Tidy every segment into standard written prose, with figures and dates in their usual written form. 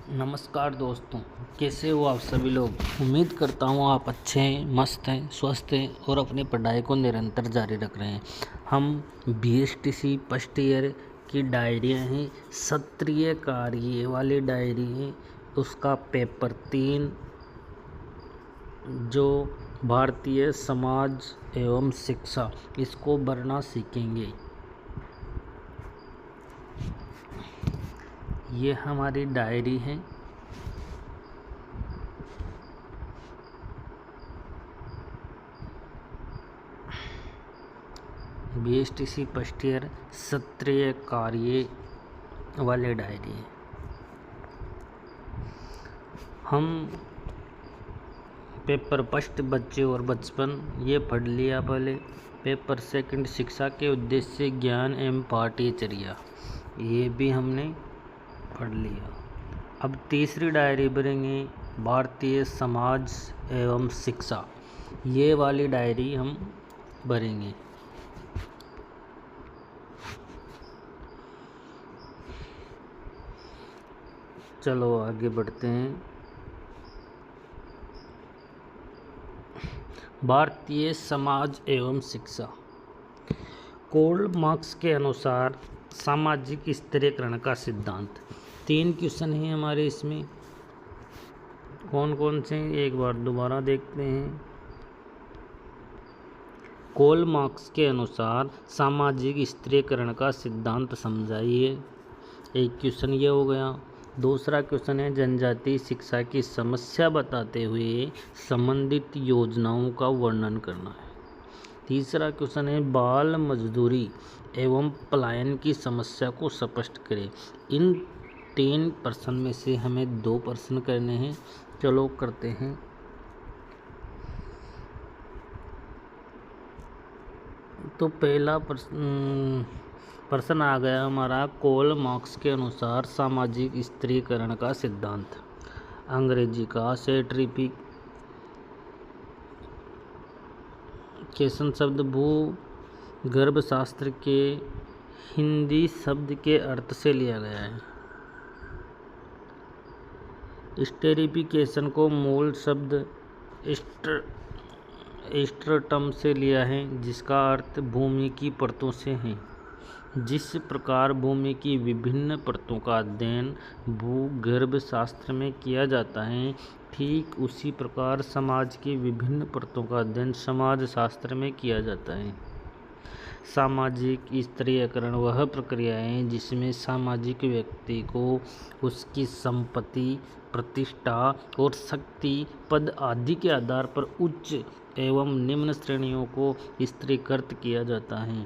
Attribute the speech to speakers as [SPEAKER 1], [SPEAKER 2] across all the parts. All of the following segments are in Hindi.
[SPEAKER 1] नमस्कार दोस्तों, कैसे हो आप सभी लोग। उम्मीद करता हूँ आप अच्छे हैं, मस्त हैं, स्वस्थ हैं और अपनी पढ़ाई को निरंतर जारी रख रहे हैं। हम BSTC फर्स्ट ईयर की डायरियाँ हैं, सत्रीय कार्य वाली डायरी है। उसका पेपर 3 जो भारतीय समाज एवं शिक्षा, इसको भरना सीखेंगे। ये हमारी डायरी है। BSTC फर्स्ट ईयर सत्रीय कार्य वाली डायरी है। हम पेपर फर्स्ट बच्चे और बचपन ये पढ़ लिया पहले। पेपर सेकंड शिक्षा के उद्देश्य, ज्ञान एवं पाठ्यचर्या, ये भी हमने पढ़ लिया। अब तीसरी डायरी भरेंगे, भारतीय समाज एवं शिक्षा, ये वाली डायरी हम भरेंगे। चलो आगे बढ़ते हैं। भारतीय समाज एवं शिक्षा, कार्ल मार्क्स के अनुसार सामाजिक स्तरीकरण का सिद्धांत। 3 क्वेश्चन हैं हमारे इसमें। कौन कौन से, एक बार दोबारा देखते हैं। कार्ल मार्क्स के अनुसार सामाजिक स्तरीकरण का सिद्धांत समझाइए। एक क्वेश्चन ये हो गया। दूसरा क्वेश्चन है, जनजातीय शिक्षा की समस्या बताते हुए संबंधित योजनाओं का वर्णन करना है। तीसरा क्वेश्चन है, बाल मजदूरी एवं पलायन की समस्या को स्पष्ट करें। इन 3 प्रश्न में से हमें 2 प्रश्न करने हैं। चलो करते हैं। तो पहला प्रश्न आ गया हमारा, कार्ल मार्क्स के अनुसार सामाजिक स्तरीकरण का सिद्धांत। अंग्रेजी का सेंट्रिफिकेशन शब्द भूगर्भशास्त्र के हिंदी शब्द के अर्थ से लिया गया है। स्टेरिफिकेशन को मूल शब्द स्ट्रटम से लिया है, जिसका अर्थ भूमि की परतों से है। जिस प्रकार भूमि की विभिन्न परतों का अध्ययन भूगर्भशास्त्र में किया जाता है, ठीक उसी प्रकार समाज की विभिन्न परतों का अध्ययन समाजशास्त्र में किया जाता है। सामाजिक स्तरीकरण वह प्रक्रिया है जिसमें सामाजिक व्यक्ति को उसकी संपत्ति, प्रतिष्ठा और शक्ति, पद आदि के आधार पर उच्च एवं निम्न श्रेणियों को स्तरीकृत किया जाता है।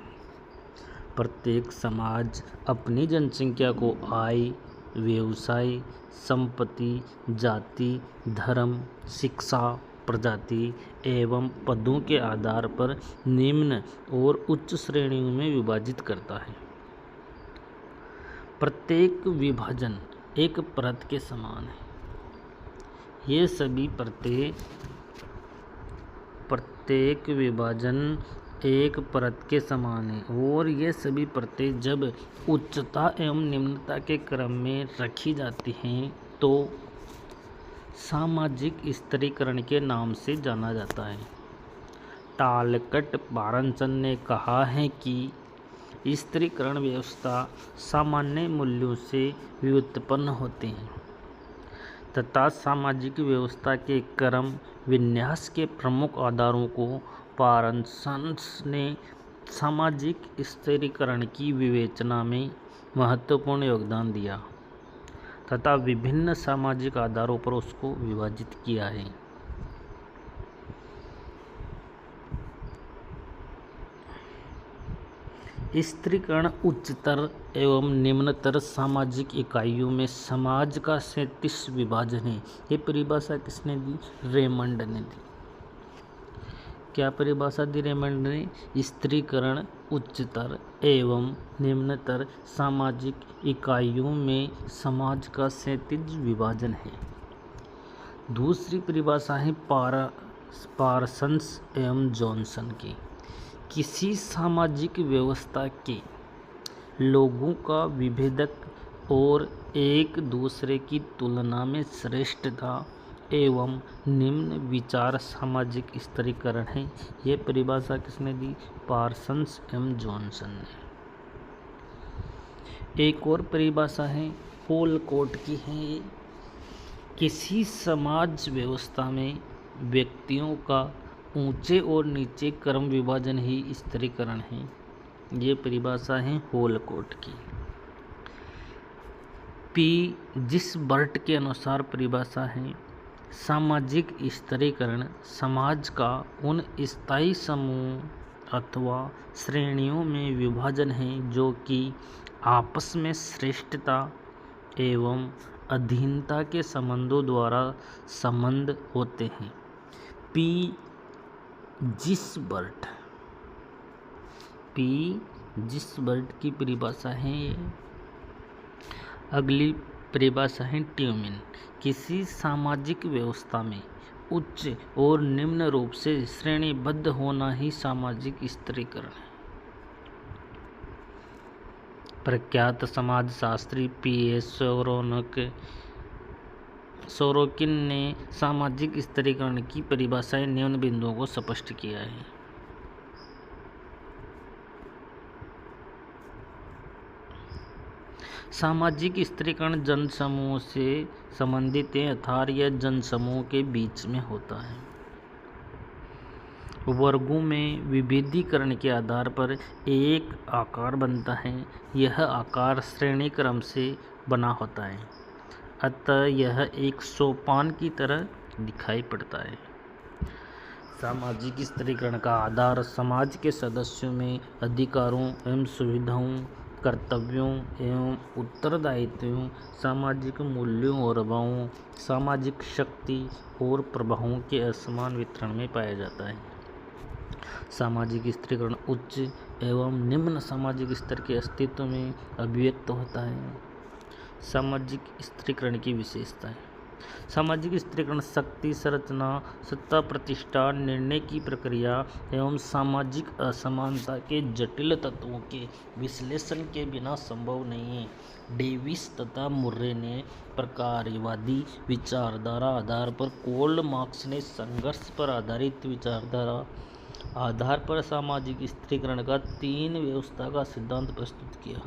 [SPEAKER 1] प्रत्येक समाज अपनी जनसंख्या को आय, व्यवसाय, संपत्ति, जाति, धर्म, शिक्षा, प्रजाति एवं पदों के आधार पर निम्न और उच्च श्रेणियों में विभाजित करता है। प्रत्येक विभाजन एक परत के समान है। ये सभी परतें, प्रत्येक विभाजन एक परत के समान है और ये सभी परतें जब उच्चता एवं निम्नता के क्रम में रखी जाती हैं तो सामाजिक स्तरीकरण के नाम से जाना जाता है। टालकट बारनसन ने कहा है कि स्तरीकरण व्यवस्था सामान्य मूल्यों से व्युत्पन्न होते हैं तथा सामाजिक व्यवस्था के क्रम विन्यास के प्रमुख आधारों को पारनसन ने सामाजिक स्तरीकरण की विवेचना में महत्वपूर्ण योगदान दिया तथा विभिन्न सामाजिक आधारों पर उसको विभाजित किया है। स्तरीकरण उच्चतर एवं निम्नतर सामाजिक इकाइयों में समाज का 37 विभाजन है। ये परिभाषा किसने दी? रेमंड ने दी। क्या परिभाषा दी रेमंड ने? स्तरीकरण उच्चतर एवं निम्नतर सामाजिक इकाइयों में समाज का 37 विभाजन है। दूसरी परिभाषा है पार्सन्स एवं जॉनसन की। किसी सामाजिक व्यवस्था के लोगों का विभेदक और एक दूसरे की तुलना में श्रेष्ठता एवं निम्न विचार सामाजिक स्तरीकरण है। ये परिभाषा किसने दी? पार्सन्स एम जॉनसन ने। एक और परिभाषा है होलकोट की है, किसी समाज व्यवस्था में व्यक्तियों का ऊंचे और नीचे क्रम विभाजन ही स्तरीकरण है। ये परिभाषा है होलकोट की। पी जिसबर्ट के अनुसार परिभाषा है सामाजिक स्तरीकरण समाज का उन स्थायी समूह अथवा श्रेणियों में विभाजन है जो कि आपस में श्रेष्ठता एवं अधीनता के संबंधों द्वारा संबंध होते हैं। पी जिसबर्ट की परिभाषा है ये। अगली परिभाषा है ट्यूमिन, किसी सामाजिक व्यवस्था में उच्च और निम्न रूप से श्रेणीबद्ध होना ही सामाजिक स्तरीकरण है। प्रख्यात समाजशास्त्री P.S. सोरोकिन ने सामाजिक स्तरीकरण की परिभाषाएं निम्न बिंदुओं को स्पष्ट किया है। सामाजिक स्तरीकरण जनसमूह से संबंधित है अर्थात यह जनसमूह के बीच में होता है। वर्गों में विभेदीकरण के आधार पर एक आकार बनता है। यह आकार श्रेणी क्रम से बना होता है, अतः यह एक सोपान की तरह दिखाई पड़ता है। सामाजिक स्तरीकरण का आधार समाज के सदस्यों में अधिकारों एवं सुविधाओं, कर्तव्यों एवं उत्तरदायित्वों, सामाजिक मूल्यों और भावों, सामाजिक शक्ति और प्रभावों के असमान वितरण में पाया जाता है। सामाजिक स्तरीकरण उच्च एवं निम्न सामाजिक स्तर के अस्तित्व में अभिव्यक्त होता है। सामाजिक स्तरीकरण की विशेषताएं। सामाजिक स्तरीकरण शक्ति संरचना, सत्ता प्रतिष्ठा, निर्णय की प्रक्रिया एवं सामाजिक असमानता के जटिल तत्वों के विश्लेषण के बिना संभव नहीं है। डेविस तथा मुर्रे ने प्रकारवादी विचारधारा आधार पर, कोल्ड मार्क्स ने संघर्ष पर आधारित विचारधारा आधार पर सामाजिक स्तरीकरण का 3 व्यवस्था का सिद्धांत प्रस्तुत किया।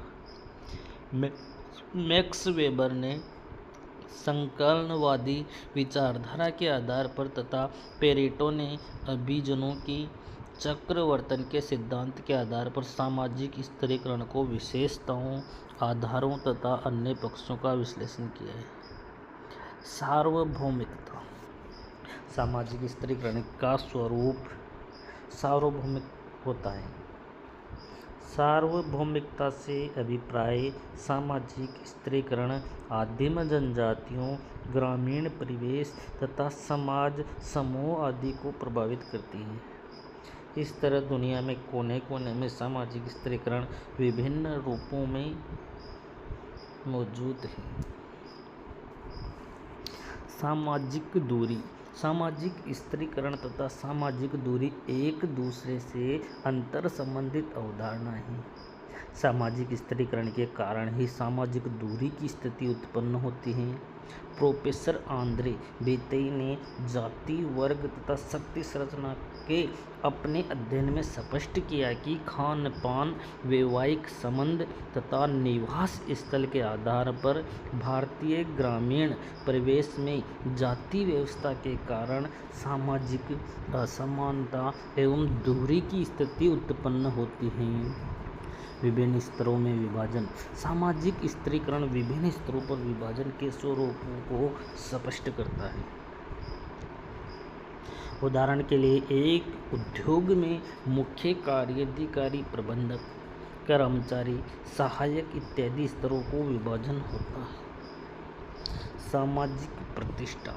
[SPEAKER 1] मैक्स वेबर ने संकलनवादी विचारधारा के आधार पर तथा पेरेटो ने अभिजनों की चक्रवर्तन के सिद्धांत के आधार पर सामाजिक स्तरीकरण को विशेषताओं, आधारों तथा अन्य पक्षों का विश्लेषण किया है। सार्वभौमिकता। सामाजिक स्तरीकरण का स्वरूप सार्वभौमिक होता है। सार्वभौमिकता से अभिप्राय सामाजिक स्तरीकरण आदिम जनजातियों, ग्रामीण परिवेश तथा समाज समूह आदि को प्रभावित करती है। इस तरह दुनिया में कोने कोने में सामाजिक स्तरीकरण विभिन्न रूपों में मौजूद है। सामाजिक दूरी। सामाजिक स्तरीकरण तथा सामाजिक दूरी एक दूसरे से अंतर संबंधित अवधारणा है। सामाजिक स्तरीकरण के कारण ही सामाजिक दूरी की स्थिति उत्पन्न होती है। प्रोफेसर आंद्रे बेतेई ने जाति, वर्ग तथा शक्ति संरचना के अपने अध्ययन में स्पष्ट किया कि खान पान, वैवाहिक संबंध तथा निवास स्थल के आधार पर भारतीय ग्रामीण परिवेश में जाति व्यवस्था के कारण सामाजिक असमानता एवं दूरी की स्थिति उत्पन्न होती है। विभिन्न स्तरों में विभाजन। सामाजिक स्तरीकरण विभिन्न स्तरों पर विभाजन के स्वरूपों को स्पष्ट करता है। उदाहरण के लिए एक उद्योग में मुख्य कार्यधिकारी, प्रबंधक, कर्मचारी, सहायक इत्यादि स्तरों को विभाजन होता है। सामाजिक प्रतिष्ठा।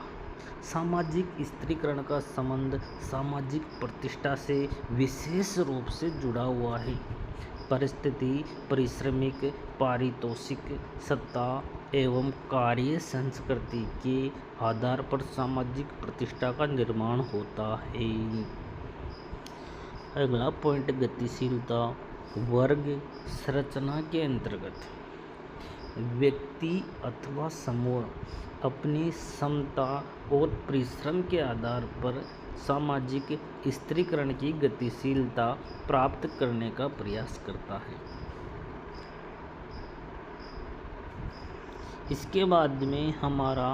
[SPEAKER 1] सामाजिक स्तरीकरण का संबंध सामाजिक प्रतिष्ठा से विशेष रूप से जुड़ा हुआ है। परिस्थिति, पारिश्रमिक, पारितोषिक, सत्ता एवं कार्य संस्कृति के आधार पर सामाजिक प्रतिष्ठा का निर्माण होता है। अगला पॉइंट गतिशीलता। वर्ग संरचना के अंतर्गत व्यक्ति अथवा समूह अपनी क्षमता और परिश्रम के आधार पर सामाजिक स्थिरीकरण की गतिशीलता प्राप्त करने का प्रयास करता है। इसके बाद में हमारा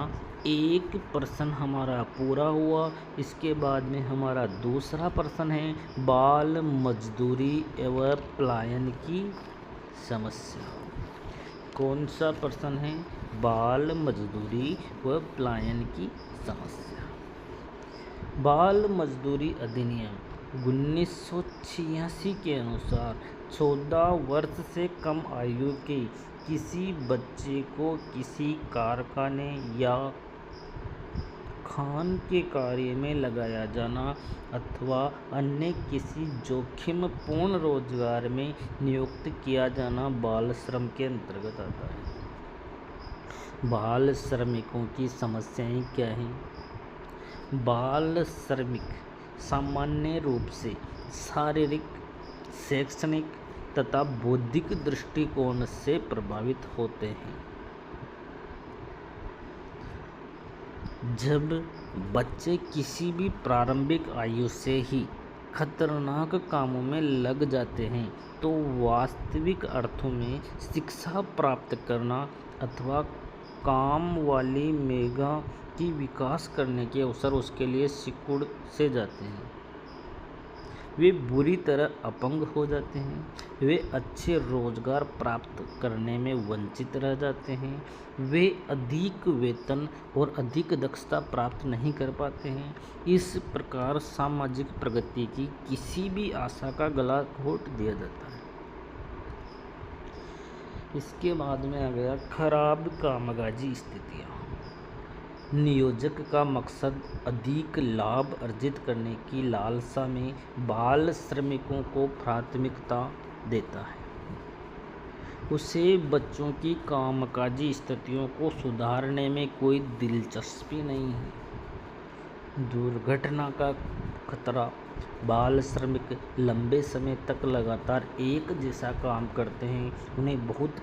[SPEAKER 1] एक प्रश्न हमारा पूरा हुआ। इसके बाद में हमारा दूसरा प्रश्न है बाल मजदूरी एवं पलायन की समस्या। कौन सा प्रश्न है? बाल मजदूरी व पलायन की समस्या। बाल मजदूरी अधिनियम 1986 के अनुसार 14 वर्ष से कम आयु के किसी बच्चे को किसी कारखाने या खान के कार्य में लगाया जाना अथवा अन्य किसी जोखिमपूर्ण रोजगार में नियुक्त किया जाना बाल श्रम के अंतर्गत आता है। बाल श्रमिकों की समस्याएं क्या हैं? बाल श्रमिक सामान्य रूप से शारीरिक, शैक्षणिक तथा बौद्धिक दृष्टिकोण से प्रभावित होते हैं। जब बच्चे किसी भी प्रारंभिक आयु से ही खतरनाक कामों में लग जाते हैं तो वास्तविक अर्थों में शिक्षा प्राप्त करना अथवा काम वाली मेगा की विकास करने के अवसर उसके लिए सिकुड़ से जाते हैं। वे बुरी तरह अपंग हो जाते हैं, वे अच्छे रोजगार प्राप्त करने में वंचित रह जाते हैं, वे अधिक वेतन और अधिक दक्षता प्राप्त नहीं कर पाते हैं। इस प्रकार सामाजिक प्रगति की किसी भी आशा का गला घोट दिया जाता है। इसके बाद में आ गया खराब कामकाजी स्थितियाँ। नियोजक का मकसद अधिक लाभ अर्जित करने की लालसा में बाल श्रमिकों को प्राथमिकता देता है। उसे बच्चों की कामकाजी स्थितियों को सुधारने में कोई दिलचस्पी नहीं है। दुर्घटना का खतरा। बाल श्रमिक लंबे समय तक लगातार एक जैसा काम करते हैं, उन्हें बहुत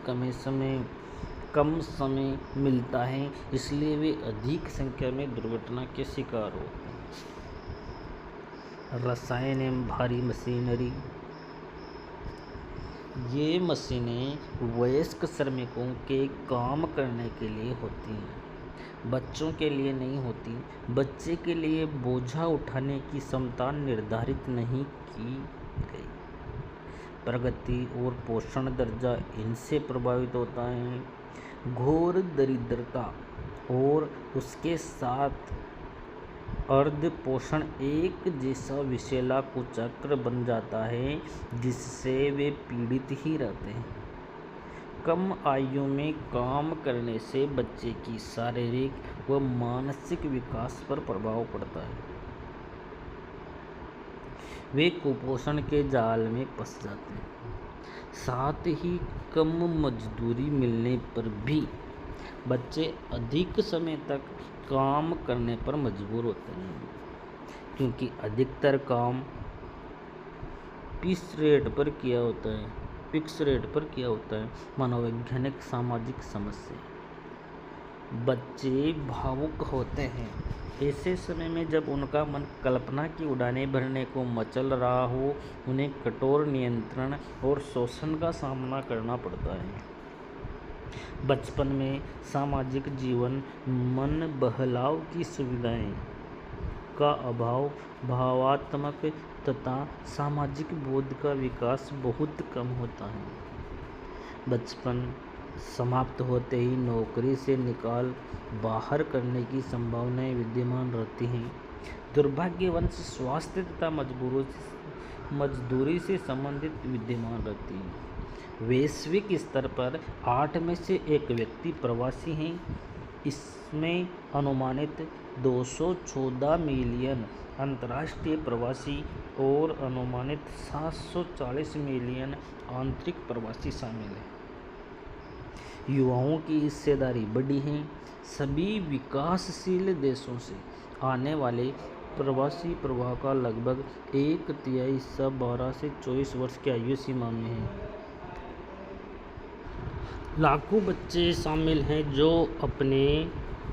[SPEAKER 1] कम समय मिलता है, इसलिए वे अधिक संख्या में दुर्घटना के शिकार होते हैं। रसायन एवं भारी मशीनरी। ये मशीनें वयस्क श्रमिकों के काम करने के लिए होती हैं, बच्चों के लिए नहीं होती। बच्चे के लिए बोझा उठाने की क्षमता निर्धारित नहीं की गई। प्रगति और पोषण दर्जा इनसे प्रभावित होता है। घोर दरिद्रता और उसके साथ अर्ध पोषण एक जैसा विषैला कुचक्र बन जाता है जिससे वे पीड़ित ही रहते हैं। कम आयु में काम करने से बच्चे की शारीरिक व मानसिक विकास पर प्रभाव पड़ता है। वे कुपोषण के जाल में फंस जाते हैं। साथ ही कम मजदूरी मिलने पर भी बच्चे अधिक समय तक काम करने पर मजबूर होते हैं, क्योंकि अधिकतर काम फिक्स रेट पर किया होता है। मनोवैज्ञानिक सामाजिक समस्या। बच्चे भावुक होते हैं। ऐसे समय में जब उनका मन कल्पना की उड़ानें भरने को मचल रहा हो, उन्हें कठोर नियंत्रण और शोषण का सामना करना पड़ता है। बचपन में सामाजिक जीवन, मन बहलाव की सुविधाएं का अभाव, भावात्मक तथा सामाजिक बोध का विकास बहुत कम होता है। बचपन समाप्त होते ही नौकरी से निकाल बाहर करने की संभावनाएं विद्यमान रहती हैं। दुर्भाग्यवश स्वास्थ्य तथा मजदूरी से संबंधित विद्यमान रहती हैं। वैश्विक स्तर पर 8 में से 1 व्यक्ति प्रवासी हैं। इसमें अनुमानित 214 मिलियन अंतर्राष्ट्रीय प्रवासी और अनुमानित 740 मिलियन आंतरिक प्रवासी शामिल हैं। युवाओं की हिस्सेदारी बढ़ी है। सभी विकासशील देशों से आने वाले प्रवासी प्रवाह का लगभग 1/3 हिस्सा 12 से 24 वर्ष की आयु सीमा में है। लाखों बच्चे शामिल हैं जो अपने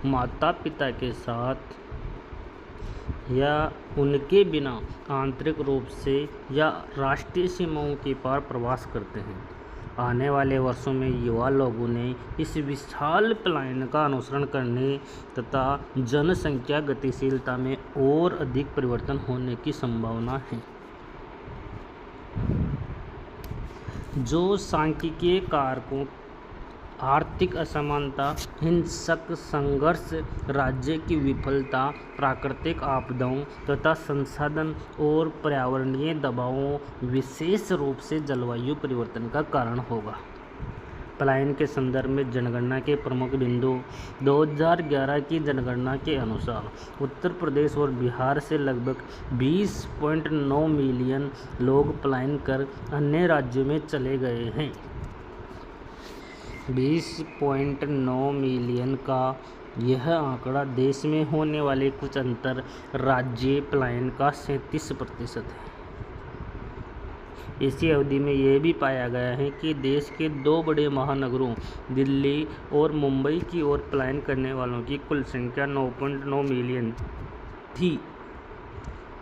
[SPEAKER 1] माता पिता के साथ या उनके बिना आंतरिक रूप से या राष्ट्रीय सीमाओं के पार प्रवास करते हैं। आने वाले वर्षों में युवा लोगों ने इस विशाल पलायन का अनुसरण करने तथा जनसंख्या गतिशीलता में और अधिक परिवर्तन होने की संभावना है, जो सांख्यिकीय कारकों, आर्थिक असमानता, हिंसक संघर्ष, राज्य की विफलता, प्राकृतिक आपदाओं तथा संसाधन और पर्यावरणीय दबावों, विशेष रूप से जलवायु परिवर्तन का कारण होगा। पलायन के संदर्भ में जनगणना के प्रमुख बिंदु 2011 की जनगणना के अनुसार उत्तर प्रदेश और बिहार से लगभग 20.9 मिलियन लोग पलायन कर अन्य राज्यों में चले गए हैं। 20.9 मिलियन का यह आंकड़ा देश में होने वाले कुछ अंतर राज्यीय पलायन का 37% है। इसी अवधि में यह भी पाया गया है कि देश के 2 बड़े महानगरों दिल्ली और मुंबई की ओर पलायन करने वालों की कुल संख्या 9.9 मिलियन थी,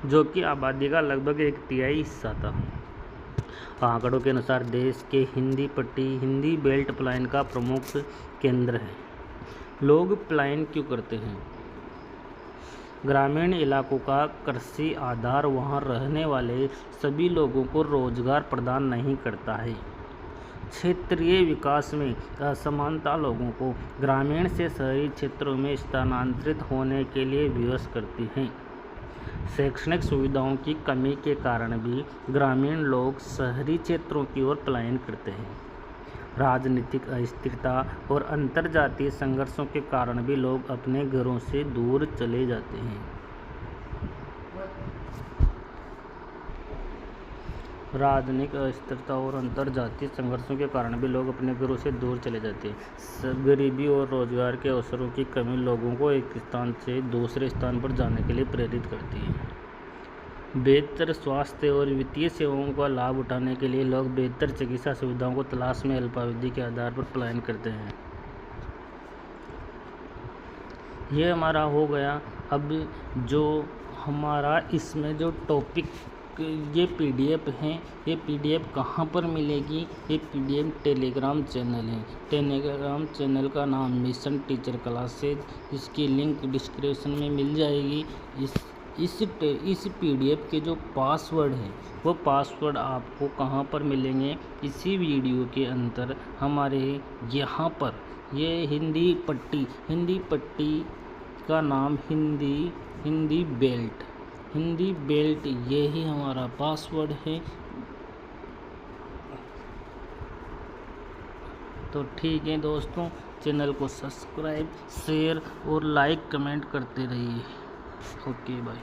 [SPEAKER 1] जो कि आबादी का लगभग 1/3 हिस्सा था। आंकड़ों के अनुसार देश के हिंदी पट्टी, हिंदी बेल्ट पलायन का प्रमुख केंद्र है। लोग पलायन क्यों करते हैं? ग्रामीण इलाकों का कृषि आधार वहां रहने वाले सभी लोगों को रोजगार प्रदान नहीं करता है। क्षेत्रीय विकास में असमानता लोगों को ग्रामीण से शहरी क्षेत्रों में स्थानांतरित होने के लिए विवश करती है। शैक्षणिक सुविधाओं की कमी के कारण भी ग्रामीण लोग शहरी क्षेत्रों की ओर पलायन करते हैं। राजनीतिक अस्थिरता और अंतर्जातीय संघर्षों के कारण भी लोग अपने घरों से दूर चले जाते हैं। राजनीतिक अस्थिरता और अंतर्जातीय संघर्षों के कारण भी लोग अपने घरों से दूर चले जाते हैं। गरीबी और रोजगार के अवसरों की कमी लोगों को एक स्थान से दूसरे स्थान पर जाने के लिए प्रेरित करती है। बेहतर स्वास्थ्य और वित्तीय सेवाओं का लाभ उठाने के लिए लोग बेहतर चिकित्सा सुविधाओं को तलाश में अल्पावधि के आधार पर पलायन करते हैं। यह हमारा हो गया। अब जो हमारा इसमें जो टॉपिक ये पीडीएफ है, ये पीडीएफ कहाँ पर मिलेगी? ये पीडीएफ टेलीग्राम चैनल है। टेलीग्राम चैनल का नाम मिशन टीचर क्लासेज, इसकी लिंक डिस्क्रिप्शन में मिल जाएगी। इस पीडीएफ के जो पासवर्ड है वो पासवर्ड आपको कहाँ पर मिलेंगे? इसी वीडियो के अंदर हमारे यहाँ पर ये हिंदी पट्टी का नाम हिंदी बेल्ट यही हमारा पासवर्ड है। तो ठीक है दोस्तों, चैनल को सब्सक्राइब, शेयर और लाइक कमेंट करते रहिए। Okay bye.